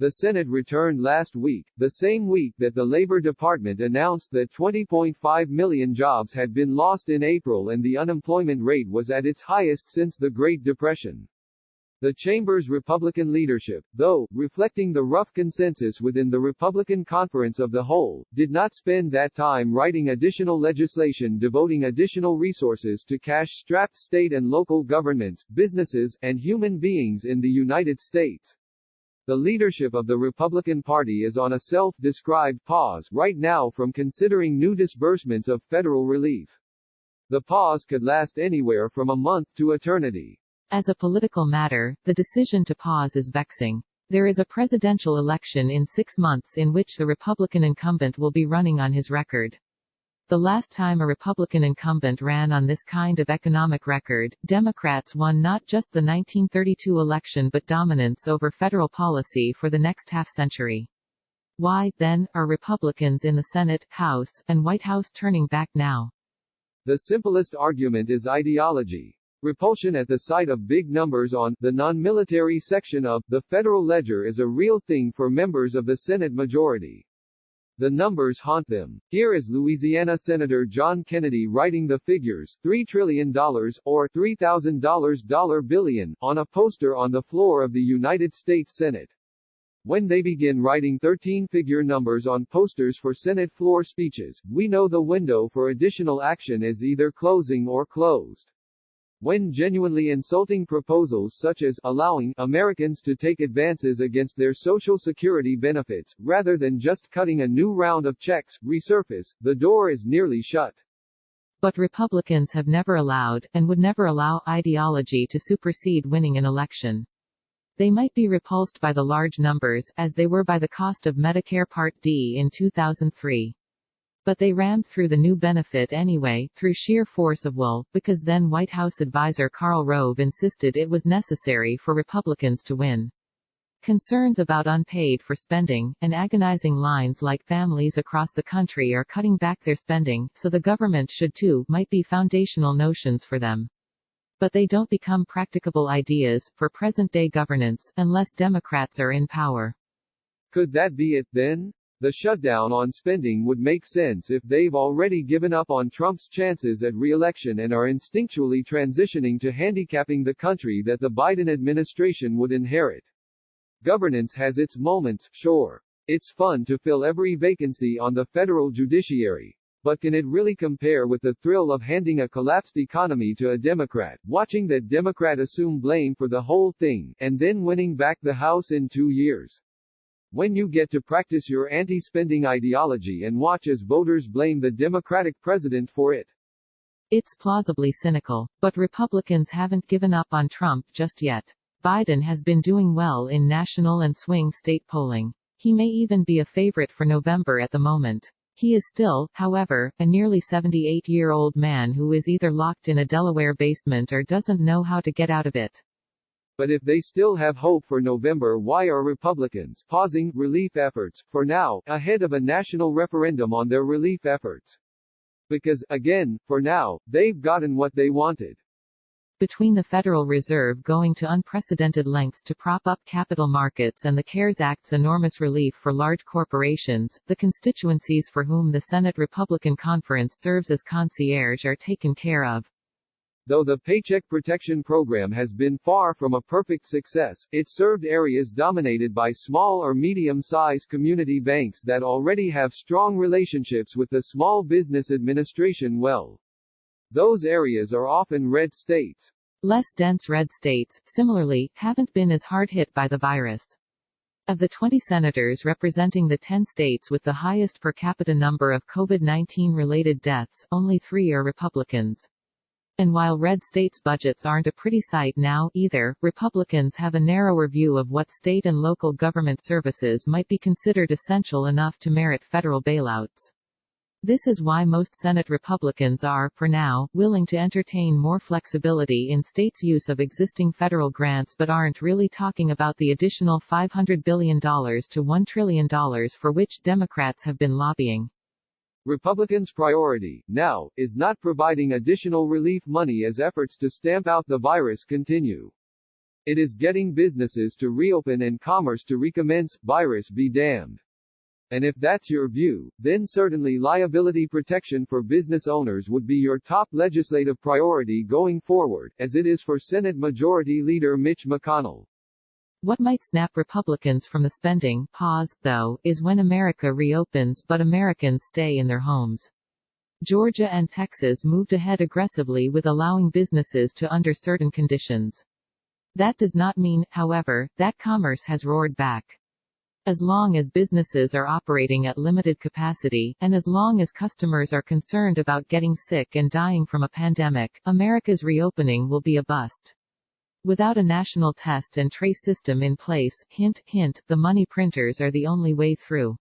The Senate returned last week, the same week that the Labor Department announced that 20.5 million jobs had been lost in April and the unemployment rate was at its highest since the Great Depression. The chamber's Republican leadership, though, reflecting the rough consensus within the Republican Conference of the Whole, did not spend that time writing additional legislation devoting additional resources to cash-strapped state and local governments, businesses, and human beings in the United States. The leadership of the Republican Party is on a self-described pause right now from considering new disbursements of federal relief. The pause could last anywhere from a month to eternity. As a political matter, the decision to pause is vexing. There is a presidential election in 6 months in which the Republican incumbent will be running on his record. The last time a Republican incumbent ran on this kind of economic record, Democrats won not just the 1932 election but dominance over federal policy for the next half-century. Why, then, are Republicans in the Senate, House, and White House turning back now? The simplest argument is ideology. Repulsion at the sight of big numbers on the non-military section of the federal ledger is a real thing for members of the Senate majority. The numbers haunt them. Here is Louisiana Senator John Kennedy writing the figures, $3 trillion, or $3,000 billion, on a poster on the floor of the United States Senate. When they begin writing 13-figure numbers on posters for Senate floor speeches, we know the window for additional action is either closing or closed. When genuinely insulting proposals such as allowing Americans to take advances against their Social Security benefits, rather than just cutting a new round of checks, resurface, the door is nearly shut. But Republicans have never allowed, and would never allow, ideology to supersede winning an election. They might be repulsed by the large numbers, as they were by the cost of Medicare Part D in 2003. But they rammed through the new benefit anyway, through sheer force of will, because then White House advisor Karl Rove insisted it was necessary for Republicans to win. Concerns about unpaid for spending, and agonizing lines like families across the country are cutting back their spending, so the government should too, might be foundational notions for them. But they don't become practicable ideas for present-day governance, unless Democrats are in power. Could that be it, then? The shutdown on spending would make sense if they've already given up on Trump's chances at re-election and are instinctually transitioning to handicapping the country that the Biden administration would inherit. Governance has its moments, sure. It's fun to fill every vacancy on the federal judiciary. But can it really compare with the thrill of handing a collapsed economy to a Democrat, watching that Democrat assume blame for the whole thing, and then winning back the House in 2 years? When you get to practice your anti-spending ideology and watch as voters blame the Democratic president for it. It's plausibly cynical. But Republicans haven't given up on Trump just yet. Biden has been doing well in national and swing state polling. He may even be a favorite for November at the moment. He is still, however, a nearly 78-year-old man who is either locked in a Delaware basement or doesn't know how to get out of it. But if they still have hope for November, why are Republicans pausing relief efforts, for now, ahead of a national referendum on their relief efforts? Because, again, for now, they've gotten what they wanted. Between the Federal Reserve going to unprecedented lengths to prop up capital markets and the CARES Act's enormous relief for large corporations, the constituencies for whom the Senate Republican Conference serves as concierge are taken care of. Though the Paycheck Protection Program has been far from a perfect success, it served areas dominated by small or medium-sized community banks that already have strong relationships with the Small Business Administration. Those areas are often red states. Less dense red states, similarly, haven't been as hard hit by the virus. Of the 20 senators representing the 10 states with the highest per capita number of COVID-19 related deaths, only 3 are Republicans. And while red states' budgets aren't a pretty sight now, either, Republicans have a narrower view of what state and local government services might be considered essential enough to merit federal bailouts. This is why most Senate Republicans are, for now, willing to entertain more flexibility in states' use of existing federal grants but aren't really talking about the additional $500 billion to $1 trillion for which Democrats have been lobbying. Republicans' priority, now, is not providing additional relief money as efforts to stamp out the virus continue. It is getting businesses to reopen and commerce to recommence, virus be damned. And if that's your view, then certainly liability protection for business owners would be your top legislative priority going forward, as it is for Senate Majority Leader Mitch McConnell. What might snap Republicans from the spending pause, though, is when America reopens but Americans stay in their homes. Georgia and Texas moved ahead aggressively with allowing businesses to under certain conditions. That does not mean, however, that commerce has roared back. As long as businesses are operating at limited capacity, and as long as customers are concerned about getting sick and dying from a pandemic, America's reopening will be a bust. Without a national test and trace system in place, hint, hint, the money printers are the only way through.